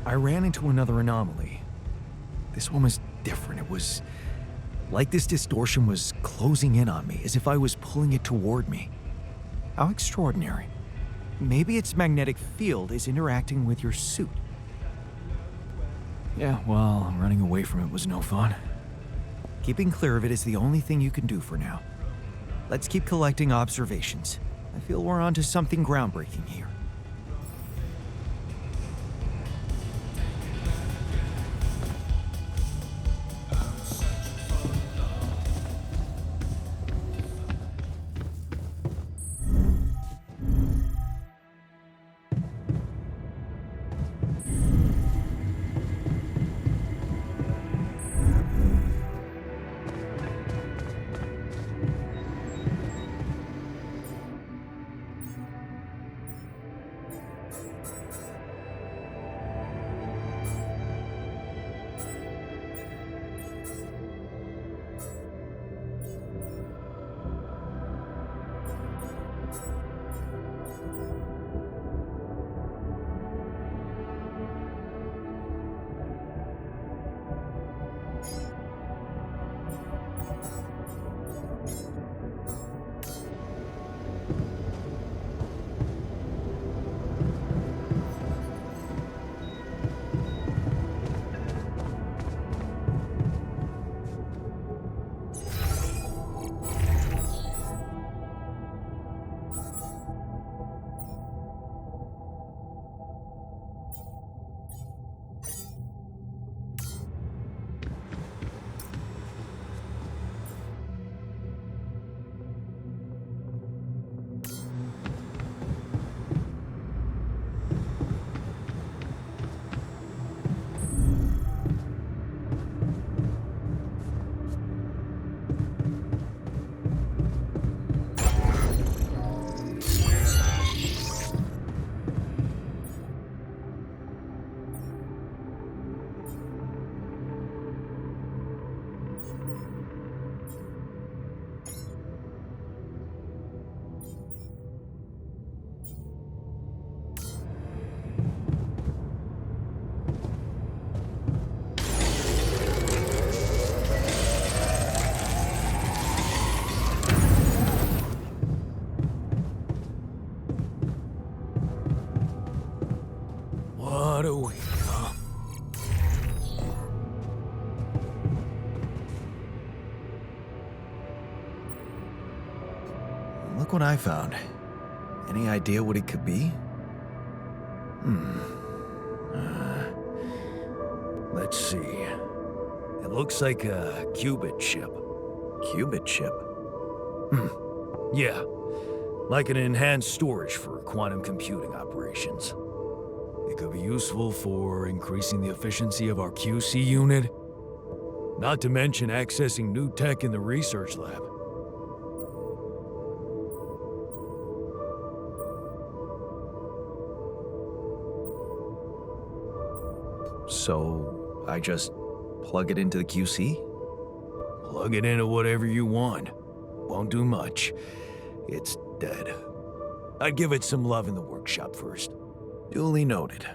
I ran into another anomaly. This one was different. It was like this distortion was closing in on me, as if I was pulling it toward me. How extraordinary. Maybe its magnetic field is interacting with your suit. Yeah, well, running away from it was no fun. Keeping clear of it is the only thing you can do for now. Let's keep collecting observations. I feel we're onto something groundbreaking here. What a week, huh? Look what I found. Any idea what it could be? Let's see. It looks like a qubit chip. Qubit chip? Yeah. Like an enhanced storage for quantum computing operations. It could be useful for increasing the efficiency of our QC unit. Not to mention accessing new tech in the research lab. So, I just plug it into the QC? Plug it into whatever you want. Won't do much. It's dead. I'd give it some love in the workshop first. Duly noted.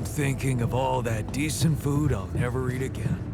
thinking of all that decent food I'll never eat again.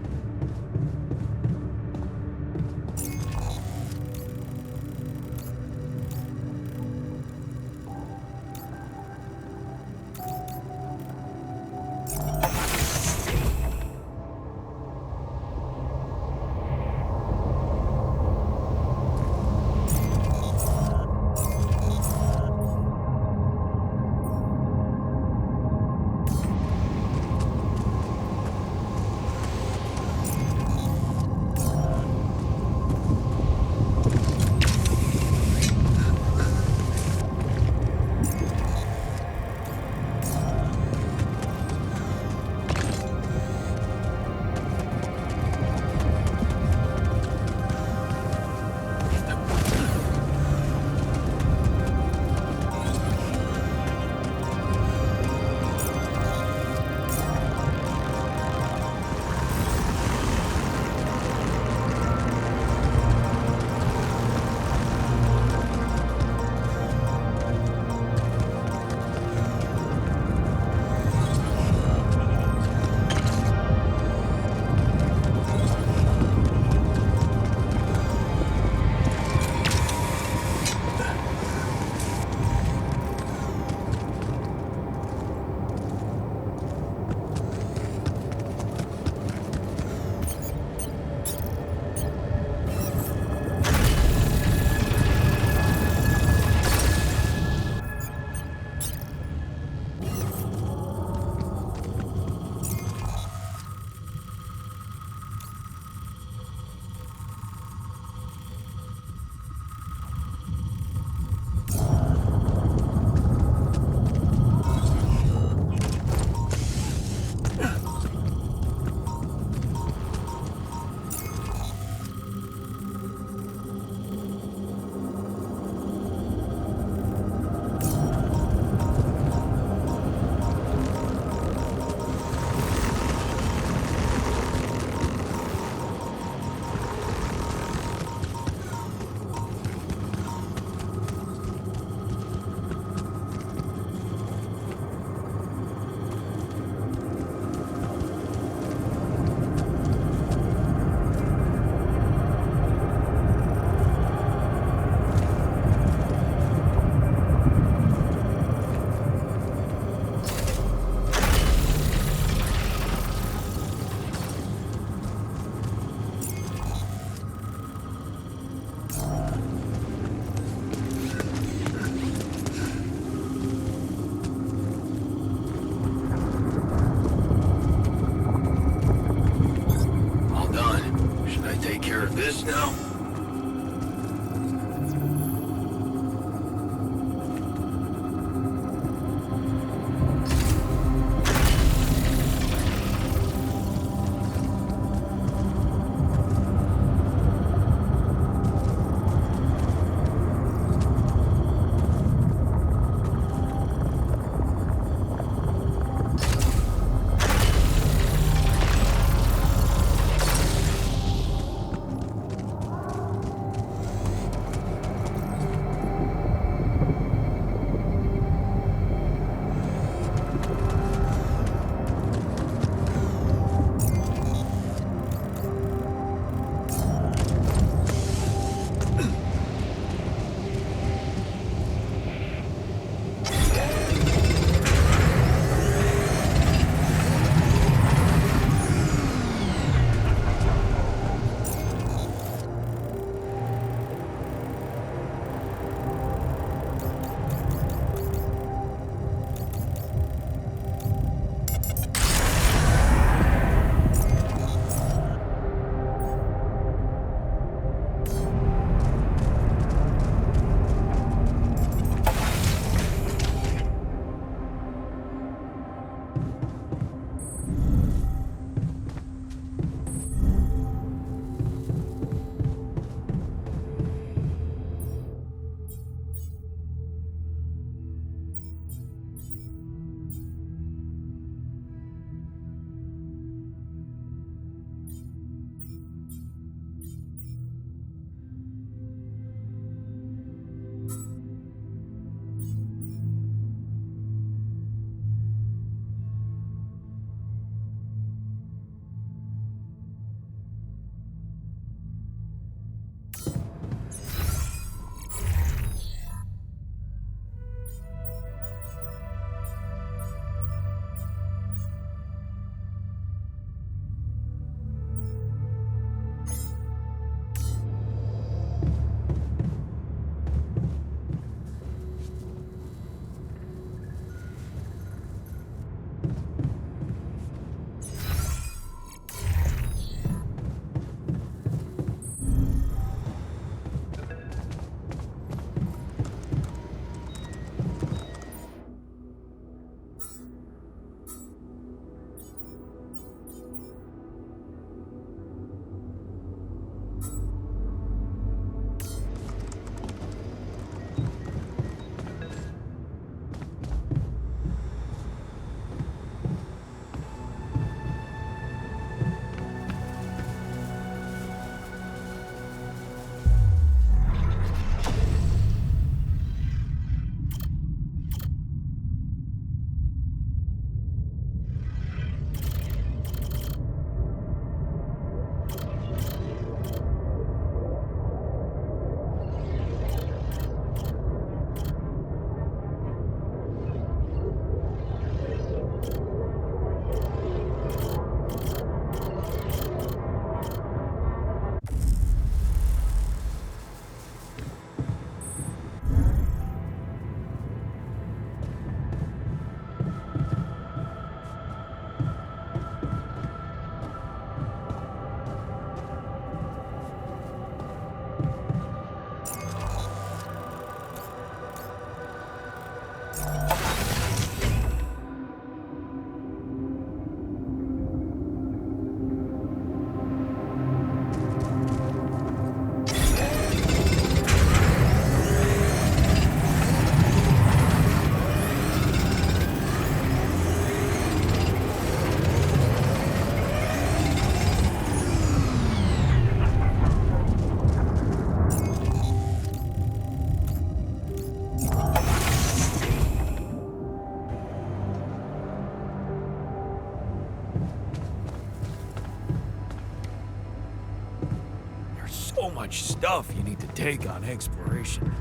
stuff you need to take on exploration.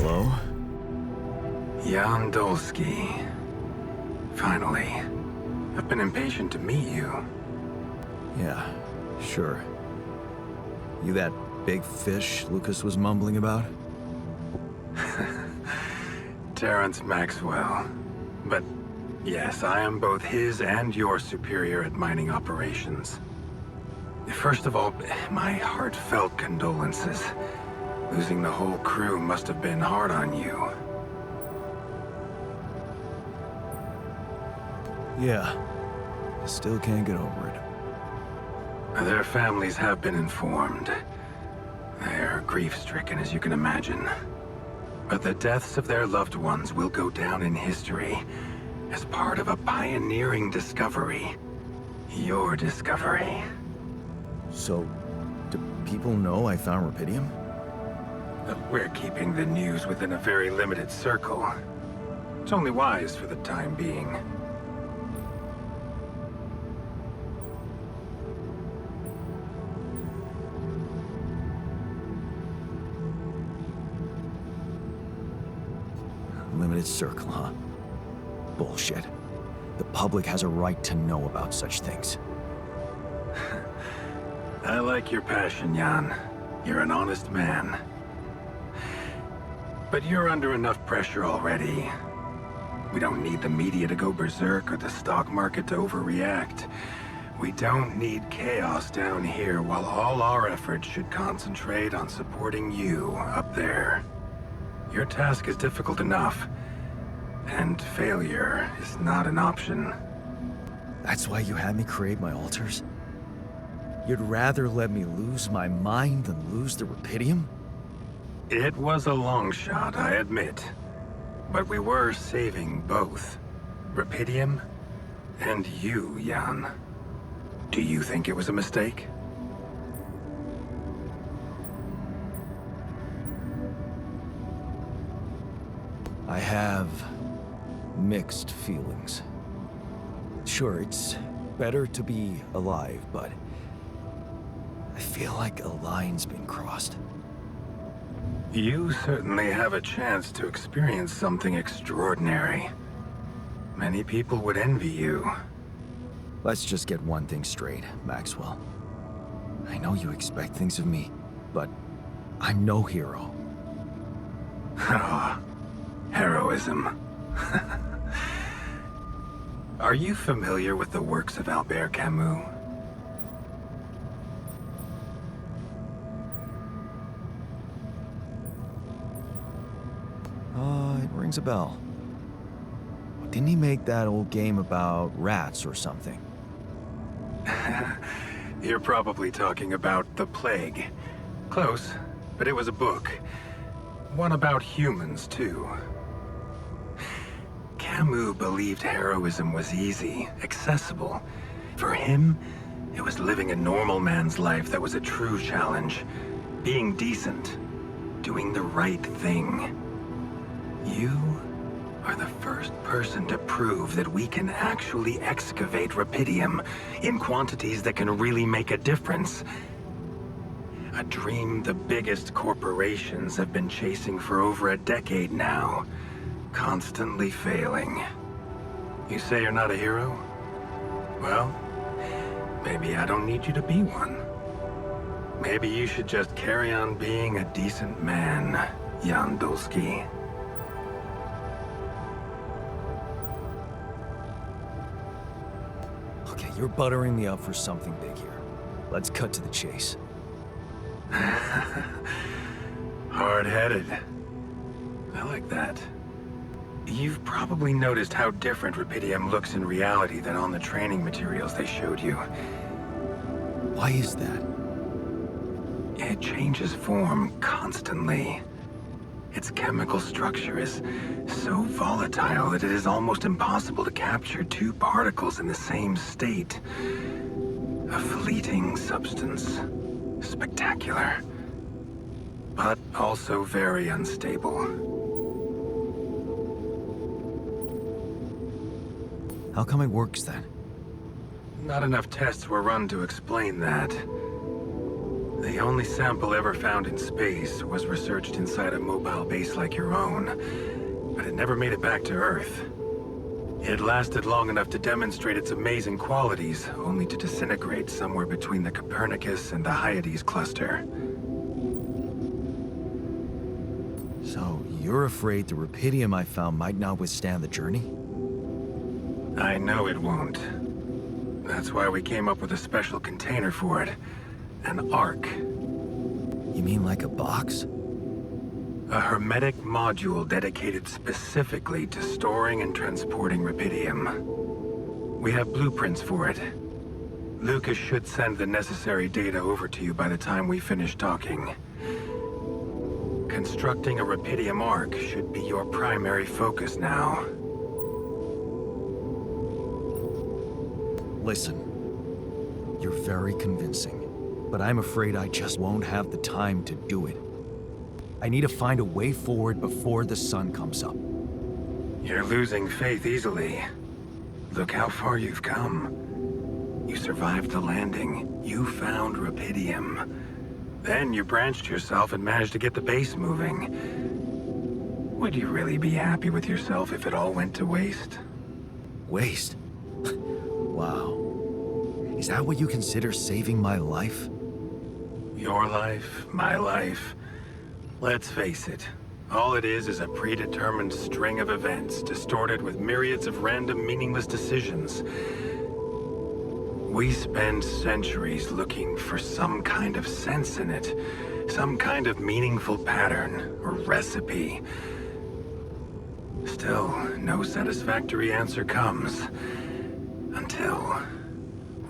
Hello? Jan Dolsky. Finally. I've been impatient to meet you. Yeah, sure. You that big fish Lucas was mumbling about? Terrence Maxwell. But yes, I am both his and your superior at mining operations. First of all, my heartfelt condolences. Losing the whole crew must have been hard on you. Yeah. I still can't get over it. Their families have been informed. They're grief-stricken, as you can imagine. But the deaths of their loved ones will go down in history as part of a pioneering discovery. Your discovery. So, do people know I found rubidium? We're keeping the news within a very limited circle. It's only wise for the time being. Limited circle, huh? Bullshit. The public has a right to know about such things. I like your passion, Jan. You're an honest man. But you're under enough pressure already. We don't need the media to go berserk or the stock market to overreact. We don't need chaos down here while all our efforts should concentrate on supporting you up there. Your task is difficult enough, and failure is not an option. That's why you had me create my altars? You'd rather let me lose my mind than lose the rubidium? It was a long shot, I admit. But we were saving both. Rubidium and you, Jan. Do you think it was a mistake? I have mixed feelings. Sure, it's better to be alive, but I feel like a line's been crossed. You certainly have a chance to experience something extraordinary. Many people would envy you. Let's just get one thing straight, Maxwell. I know you expect things of me, but I'm no hero. Ah, heroism. Are you familiar with the works of Albert Camus? It rings a bell. Didn't he make that old game about rats or something? You're probably talking about The Plague. Close, but it was a book. one about humans, too. Camus believed heroism was easy, accessible. For him, it was living a normal man's life that was a true challenge. Being decent. Doing the right thing. You are the first person to prove that we can actually excavate rupidium in quantities that can really make a difference. A dream the biggest corporations have been chasing for over a decade now. Constantly failing. You say you're not a hero? Well, maybe I don't need you to be one. Maybe you should just carry on being a decent man, Jan Dulski. Okay, you're buttering me up for something big here. Let's cut to the chase. Hard-headed. I like that. You've probably noticed how different rupidium looks in reality than on the training materials they showed you. Why is that? It changes form constantly. Its chemical structure is so volatile that it is almost impossible to capture two particles in the same state. A fleeting substance. Spectacular. But also very unstable. How come it works then? Not enough tests were run to explain that. The only sample ever found in space was researched inside a mobile base like your own, but it never made it back to Earth. It lasted long enough to demonstrate its amazing qualities, only to disintegrate somewhere between the Copernicus and the Hyades cluster. So, you're afraid the rupidium I found might not withstand the journey? I know it won't. That's why we came up with a special container for it. An Ark. You mean like a box? A hermetic module dedicated specifically to storing and transporting rupidium. We have blueprints for it. Lucas should send the necessary data over to you by the time we finish talking. Constructing a rupidium Ark should be your primary focus now. Listen, you're very convincing, but I'm afraid I just won't have the time to do it. I need to find a way forward before the sun comes up. You're losing faith easily. Look how far you've come. You survived the landing. You found rupidium. Then you branched yourself and managed to get the base moving. Would you really be happy with yourself if it all went to waste? Waste? Wow. Is that what you consider saving my life? Your life, my life. Let's face it. All it is a predetermined string of events, distorted with myriads of random, meaningless decisions. We spend centuries looking for some kind of sense in it, some kind of meaningful pattern or recipe. Still, no satisfactory answer comes. Until,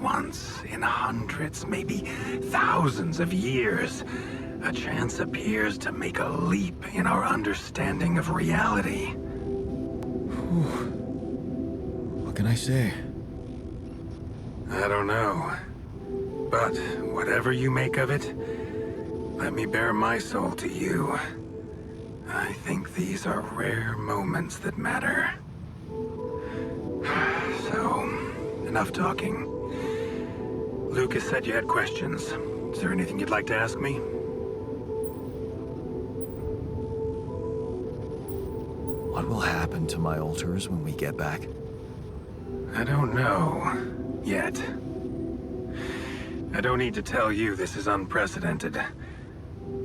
once in hundreds, maybe thousands of years, a chance appears to make a leap in our understanding of reality. What can I say? I don't know. But whatever you make of it, let me bare my soul to you. I think these are rare moments that matter. So, enough talking. Lucas said you had questions. Is there anything you'd like to ask me? What will happen to my altars when we get back? I don't know. Yet. I don't need to tell you this is unprecedented.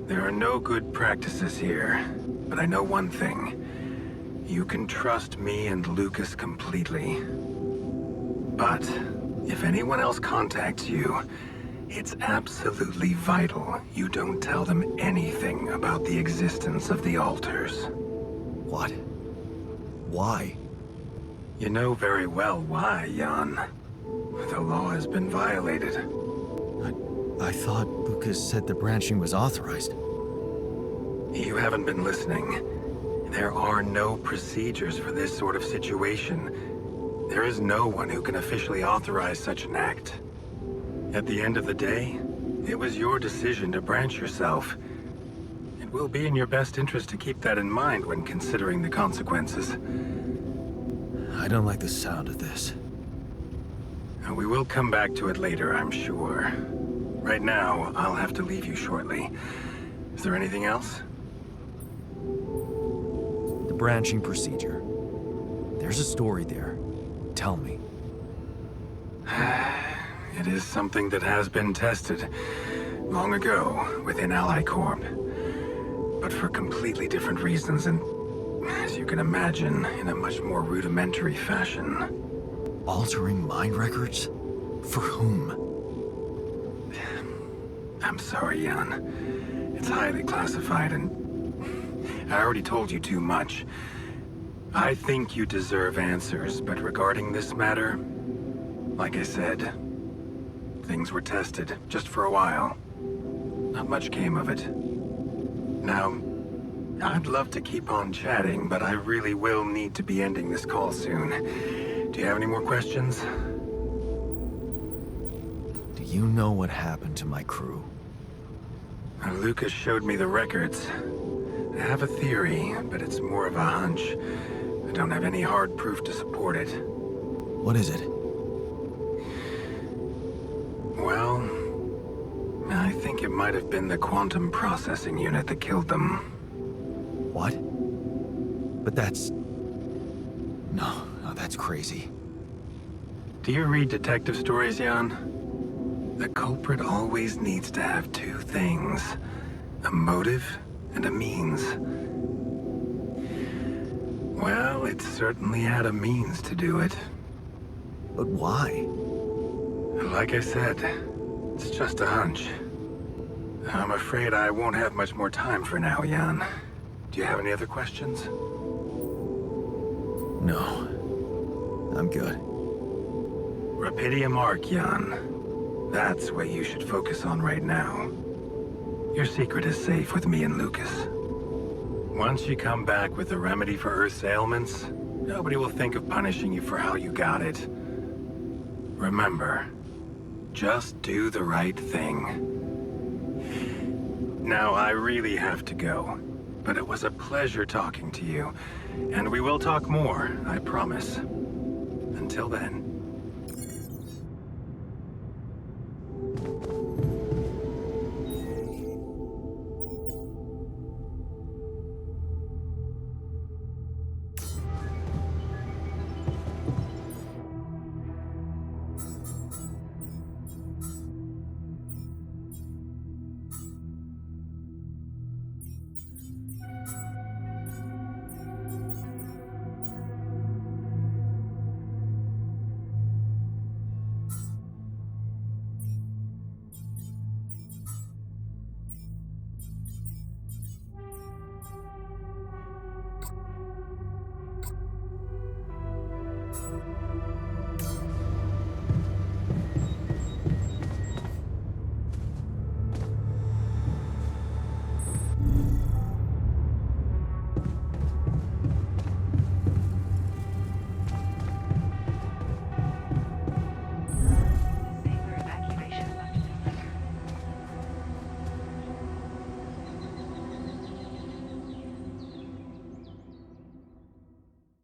There are no good practices here, but I know one thing. You can trust me and Lucas completely. But if anyone else contacts you, it's absolutely vital you don't tell them anything about the existence of the altars. What? Why? You know very well why, Jan. The law has been violated. I thought Lucas said the branching was authorized. You haven't been listening. There are no procedures for this sort of situation. There is no one who can officially authorize such an act. At the end of the day, it was your decision to branch yourself. It will be in your best interest to keep that in mind when considering the consequences. I don't like the sound of this. We will come back to it later, I'm sure. Right now, I'll have to leave you shortly. Is there anything else? The branching procedure. There's a story there. Tell me. It is something that has been tested long ago within Ally Corp. But for completely different reasons and, as you can imagine, in a much more rudimentary fashion. Altering mind records? For whom? I'm sorry, Jan. It's highly classified and I already told you too much. I think you deserve answers, but regarding this matter, like I said, things were tested just for a while. Not much came of it. Now, I'd love to keep on chatting, but I really will need to be ending this call soon. Do you have any more questions? Do you know what happened to my crew? Lucas showed me the records. I have a theory, but it's more of a hunch. I don't have any hard proof to support it. What is it? Well, I think it might have been the quantum processing unit that killed them. What? But that's... No, that's crazy. Do you read detective stories, Jan? The culprit always needs to have two things. A motive and a means. Well, it certainly had a means to do it. But why? Like I said, it's just a hunch. I'm afraid I won't have much more time for now, Jan. Do you have any other questions? No. I'm good. Rapidium Arc, Jan. That's what you should focus on right now. Your secret is safe with me and Lucas. Once you come back with a remedy for Earth's ailments, nobody will think of punishing you for how you got it. Remember, just do the right thing. Now, I really have to go, but it was a pleasure talking to you, and we will talk more, I promise. Until then.